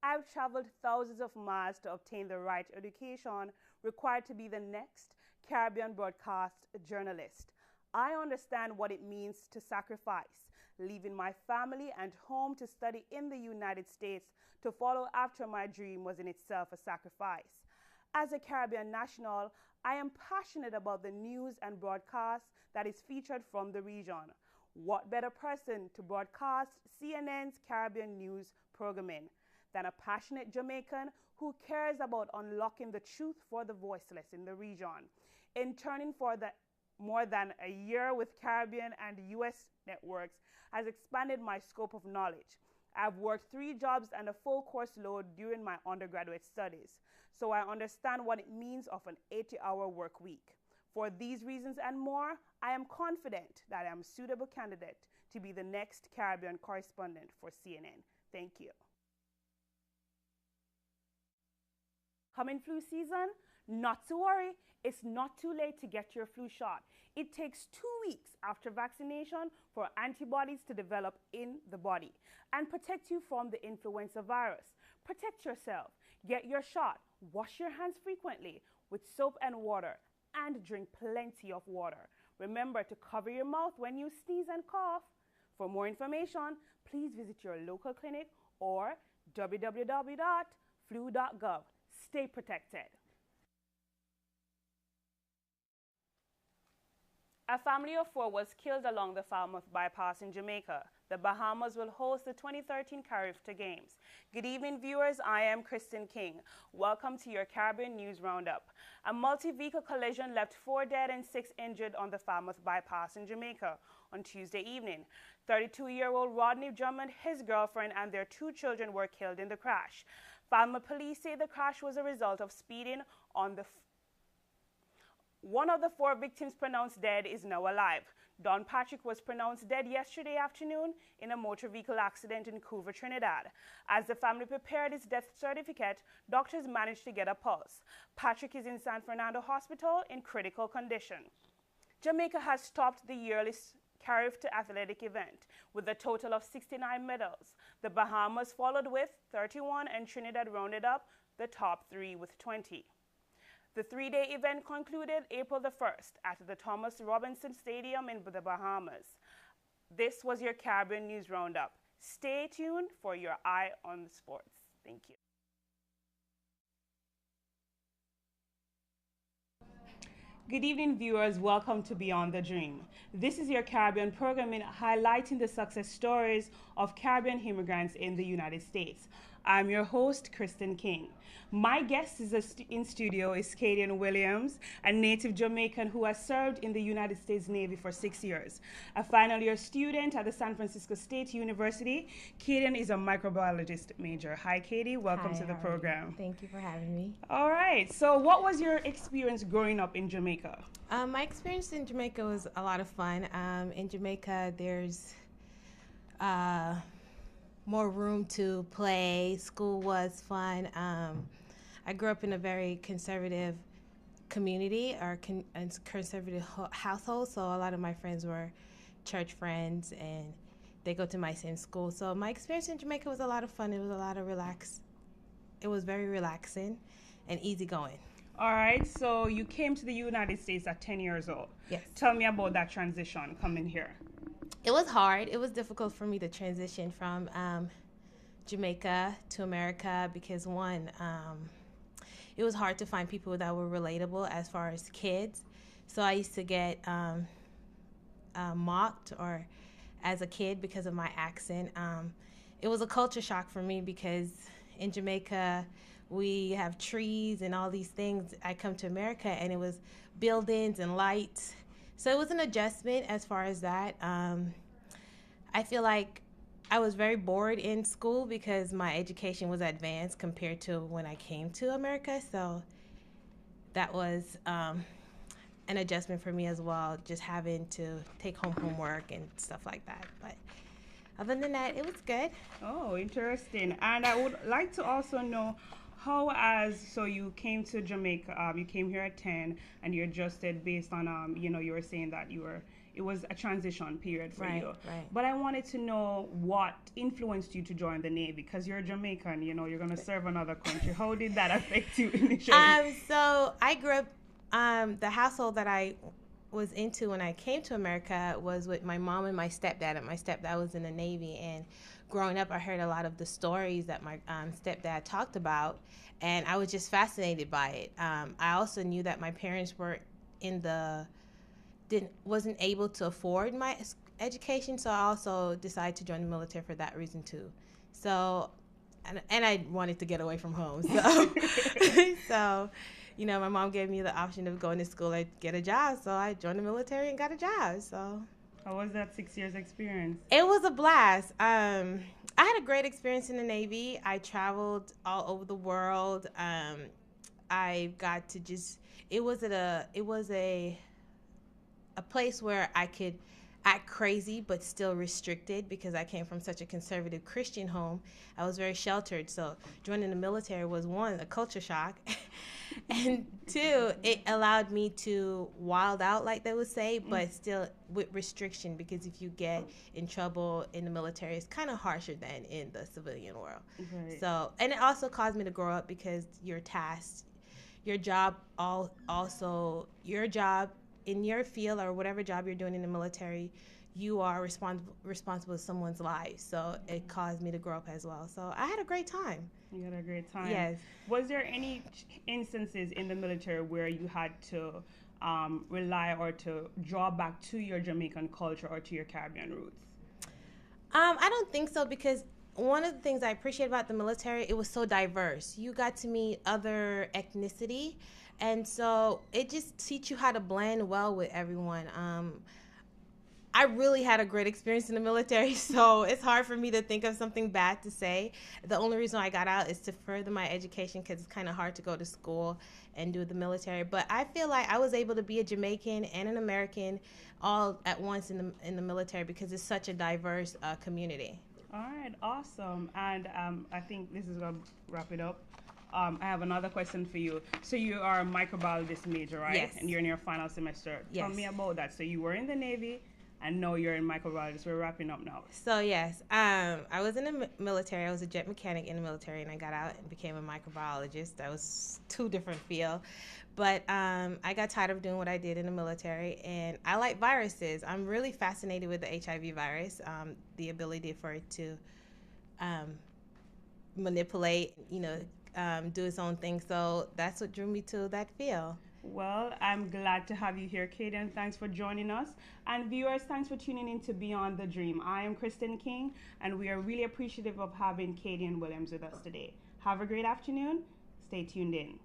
I've traveled thousands of miles to obtain the right education required to be the next Caribbean broadcast journalist. I understand what it means to sacrifice, leaving my family and home to study in the United States to follow after my dream was in itself a sacrifice. As a Caribbean national, I am passionate about the news and broadcast that is featured from the region. What better person to broadcast CNN's Caribbean news programming than a passionate Jamaican who cares about unlocking the truth for the voiceless in the region? Interning for the more than a year with Caribbean and US networks has expanded my scope of knowledge. I've worked 3 jobs and a full course load during my undergraduate studies, so I understand what it means of an 80-hour work week. For these reasons and more, I am confident that I am a suitable candidate to be the next Caribbean correspondent for CNN. Thank you. Coming flu season? Not to worry, it's not too late to get your flu shot. It takes 2 weeks after vaccination for antibodies to develop in the body and protect you from the influenza virus. Protect yourself, get your shot, wash your hands frequently with soap and water, and drink plenty of water. Remember to cover your mouth when you sneeze and cough. For more information, please visit your local clinic or www.flu.gov. Stay protected. A family of 4 was killed along the Falmouth bypass in Jamaica. The Bahamas will host the 2013 Caribbean Games. Good evening, viewers. I am Kristen King. Welcome to your Caribbean News Roundup. A multi-vehicle collision left 4 dead and 6 injured on the Falmouth bypass in Jamaica on Tuesday evening. 32-year-old Rodney Drummond, his girlfriend, and their 2 children were killed in the crash. Falmouth police say the crash was a result of speeding on the One of the 4 victims pronounced dead is now alive. Don Patrick was pronounced dead yesterday afternoon in a motor vehicle accident in Couva, Trinidad. As the family prepared his death certificate, doctors managed to get a pulse. Patrick is in San Fernando Hospital in critical condition. Jamaica has topped the yearly Caribbean athletic event with a total of 69 medals. The Bahamas followed with 31 and Trinidad rounded up the top 3 with 20. The 3-day event concluded April the 1st at the Thomas Robinson Stadium in the Bahamas. This was your Caribbean News Roundup. Stay tuned for your eye on the sports. Thank you. Good evening, viewers. Welcome to Beyond the Dream. This is your Caribbean programming highlighting the success stories of Caribbean immigrants in the United States. I'm your host, Kristen King. My guest in studio is Cadian Williams, a native Jamaican who has served in the United States Navy for 6 years. A final year student at the San Francisco State University, Cadian is a microbiologist major. Hi, Katie. Welcome to the program. Thank you for having me. All right. So what was your experience growing up in Jamaica? My experience in Jamaica was a lot of fun. In Jamaica, there's more room to play. School was fun. I grew up in a very conservative community or conservative household, so a lot of my friends were church friends and they go to my same school. So my experience in Jamaica was a lot of fun. It was a lot of it was very relaxing and easygoing. All right, so you came to the United States at 10 years old. Yes. Tell me about that transition coming here. It was hard. It was difficult for me to transition from Jamaica to America because, one, it was hard to find people that were relatable as far as kids. So I used to get mocked or as a kid because of my accent. It was a culture shock for me because in Jamaica, we have trees and all these things. I come to America and it was buildings and lights. So it was an adjustment as far as that. I feel like I was very bored in school because my education was advanced compared to when I came to America. So that was an adjustment for me as well, just having to take home homework and stuff like that. But other than that, it was good. Oh, interesting. And I would like to also know so you came to Jamaica, you came here at 10 and you adjusted based on, you were saying that you were it was a transition period for Right, you. right. But I wanted to know what influenced you to join the Navy, because you're Jamaican, you know, you're going to serve another country. How did that affect you initially? So I grew up, the household that I was into when I came to America was with my mom and my stepdad. And my stepdad was in the Navy. And growing up, I heard a lot of the stories that my stepdad talked about, and I was just fascinated by it. I also knew that my parents were in the wasn't able to afford my education, so I also decided to join the military for that reason too. So, and I wanted to get away from home. So, so, you know, my mom gave me the option of going to school and get a job. So I joined the military and got a job. So. How was that 6 years experience? It was a blast. I had a great experience in the Navy. I traveled all over the world. I got to just. It was a place where I could act crazy but still restricted, because I came from such a conservative Christian home. I was very sheltered, so joining the military was, one, a culture shock, and two, it allowed me to wild out, like they would say, but still with restriction, because if you get in trouble in the military, it's kind of harsher than in the civilian world. Right. So, and it also caused me to grow up, because your task, your job, your job in your field or whatever job you're doing in the military, you are responsible for someone's life. So it caused me to grow up as well. So I had a great time. You had a great time. Yes. Was there any instances in the military where you had to rely or to draw back to your Jamaican culture or to your Caribbean roots? I don't think so, because one of the things I appreciate about the military, it was so diverse. You got to meet other ethnicity, and so it just teach you how to blend well with everyone. I really had a great experience in the military, so it's hard for me to think of something bad to say. The only reason I got out is to further my education, because it's kind of hard to go to school and do the military. But I feel like I was able to be a Jamaican and an American all at once in the military, because it's such a diverse community. All right, awesome. And I think this is going to wrap it up. I have another question for you. So you are a microbiologist major, right? Yes. And you're in your final semester. Yes. Tell me about that. So you were in the Navy, and now you're in microbiology. We're wrapping up now. So yes, I was in the military. I was a jet mechanic in the military, and I got out and became a microbiologist. That was two different fields. But I got tired of doing what I did in the military, and I like viruses. I'm really fascinated with the HIV virus, the ability for it to manipulate, do its own thing. So that's what drew me to that field. Well, I'm glad to have you here, Katie, and thanks for joining us. And viewers, thanks for tuning in to Beyond the Dream. I am Kristen King, and we are really appreciative of having Katie and Williams with us today. Have a great afternoon. Stay tuned in.